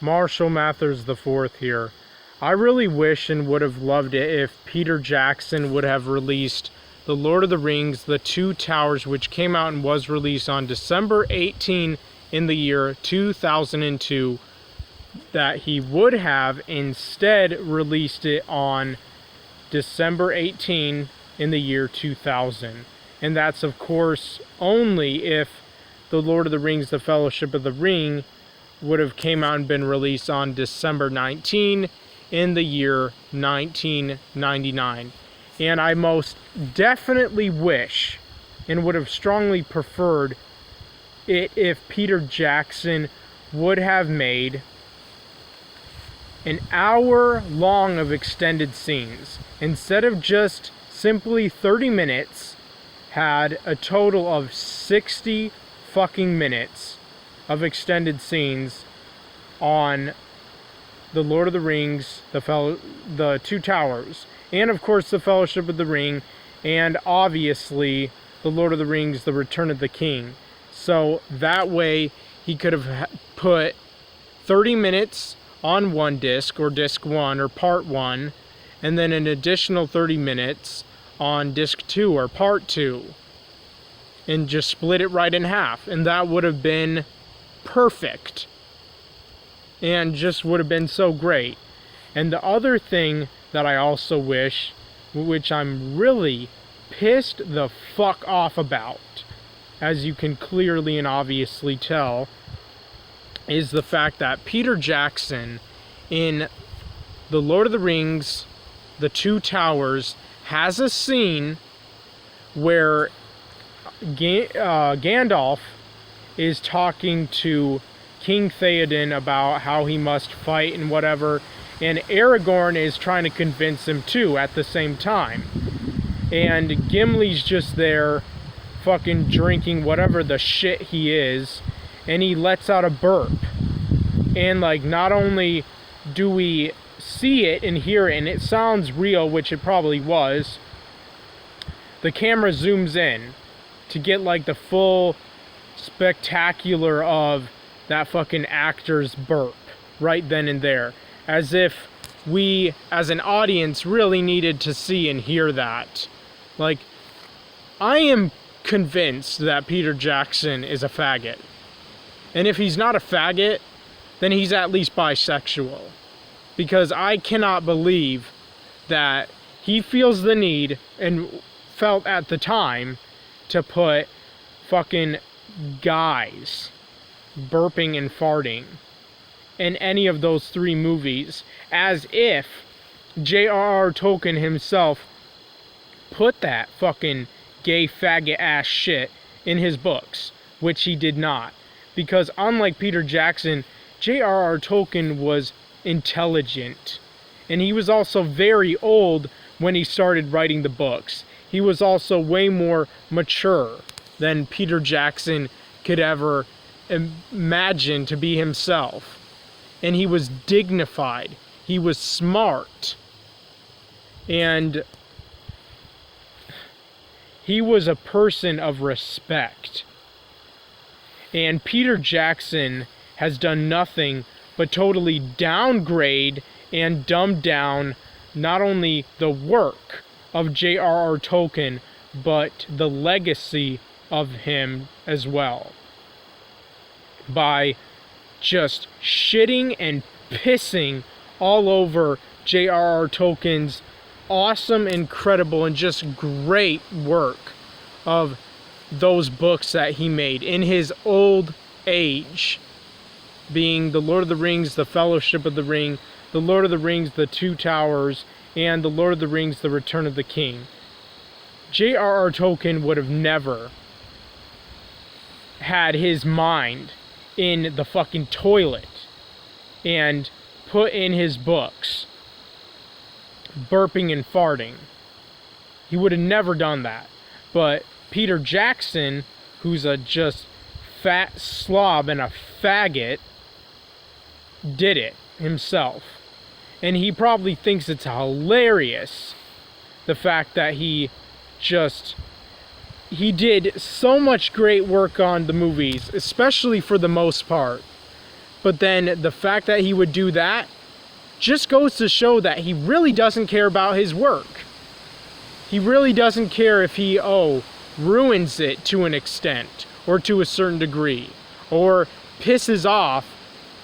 Marshall Mathers IV here. I really wish and would have loved it if Peter Jackson would have released The Lord of the Rings, The Two Towers, which came out and was released on December 18 in the year 2002, that he would have instead released it on December 18 in the year 2000. And that's, of course, only if The Lord of the Rings, The Fellowship of the Ring would have came out and been released on December 19 in the year 1999. And I most definitely wish and would have strongly preferred it if Peter Jackson would have made an hour long of extended scenes instead of just simply 30 minutes, had a total of 60 fucking minutes of extended scenes on The Lord of the Rings, the Two Towers, and of course The Fellowship of the Ring, and obviously The Lord of the Rings, The Return of the King. So that way he could have put 30 minutes on one disc, or disc 1, or part 1, and then an additional 30 minutes on disc 2, or part 2, and just split it right in half, and that would have been perfect, and just would have been so great. And the other thing that I also wish, which I'm really pissed the fuck off about, as you can clearly and obviously tell, is the fact that Peter Jackson in The Lord of the Rings, The Two Towers, has a scene where Gandalf is talking to King Theoden about how he must fight and whatever, and Aragorn is trying to convince him too at the same time. And Gimli's just there fucking drinking whatever the shit he is, and he lets out a burp. And like, not only do we see it and hear it and it sounds real, which it probably was, the camera zooms in to get like the full spectacular of that fucking actor's burp right then and there, as if we as an audience really needed to see and hear that. Like, I am convinced that Peter Jackson is a faggot, and if he's not a faggot, then he's at least bisexual, because I cannot believe that he feels the need, and felt at the time, to put fucking guys burping and farting in any of those three movies, as if J.R.R. Tolkien himself put that fucking gay faggot ass shit in his books, which he did not. Because unlike Peter Jackson, J.R.R. Tolkien was intelligent, and he was also very old when he started writing the books. He was also way more mature than Peter Jackson could ever imagine to be himself. And he was dignified. He was smart. And he was a person of respect. And Peter Jackson has done nothing but totally downgrade and dumb down not only the work of J.R.R. Tolkien, but the legacy of him as well, by just shitting and pissing all over J.R.R. Tolkien's awesome, incredible, and just great work of those books that he made in his old age, being The Lord of the Rings, The Fellowship of the Ring, The Lord of the Rings, The Two Towers, and The Lord of the Rings, The Return of the King. J.R.R. Tolkien would have never had his mind in the fucking toilet and put in his books burping and farting. He would have never done that. But Peter Jackson, who's a just fat slob and a faggot, did it himself. And he probably thinks it's hilarious, the fact that he did so much great work on the movies, especially for the most part. But then the fact that he would do that just goes to show that he really doesn't care about his work. He really doesn't care if he, ruins it to an extent or to a certain degree, or pisses off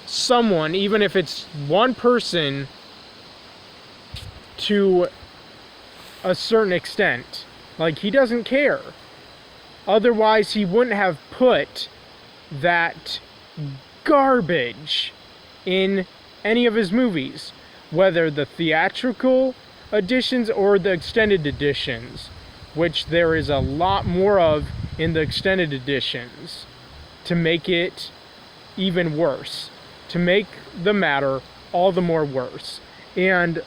someone, even if it's one person, to a certain extent. Like, he doesn't care. Otherwise, he wouldn't have put that garbage in any of his movies, whether the theatrical editions or the extended editions, which there is a lot more of in the extended editions, to make it even worse, to make the matter all the more worse. And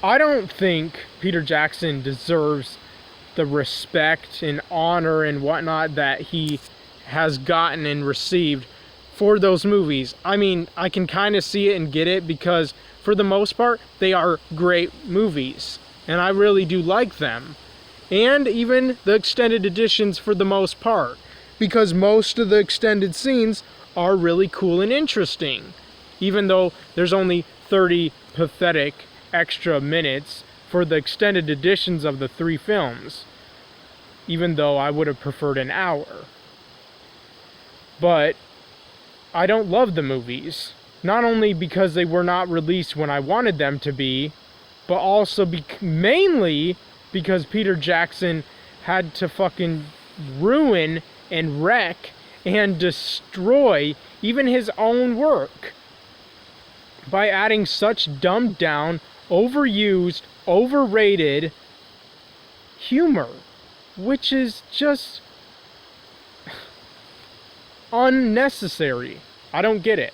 I don't think Peter Jackson deserves the respect and honor and whatnot that he has gotten and received for those movies. I mean, I can kind of see it and get it, because for the most part, they are great movies, and I really do like them. And even the extended editions for the most part, because most of the extended scenes are really cool and interesting, even though there's only 30 pathetic extra minutes for the extended editions of the 3 films, even though I would have preferred an hour. But I don't love the movies, not only because they were not released when I wanted them to be, but also mainly because Peter Jackson had to fucking ruin and wreck and destroy even his own work by adding such dumbed down, overused, overrated humor, which is just unnecessary. I don't get it.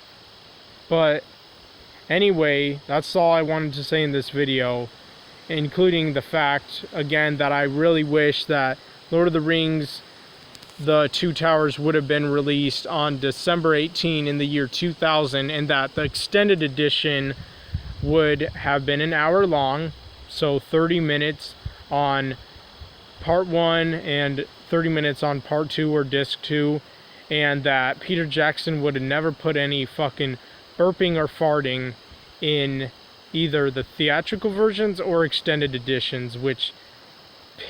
But anyway, that's all I wanted to say in this video, including the fact, again, that I really wish that Lord of the Rings, The Two Towers, would have been released on December 18 in the year 2000, and that the extended edition would have been an hour long, so 30 minutes on part 1 and 30 minutes on part 2 or disc 2, and that Peter Jackson would have never put any fucking burping or farting in either the theatrical versions or extended editions, which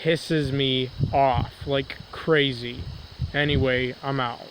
pisses me off like crazy. Anyway, I'm out.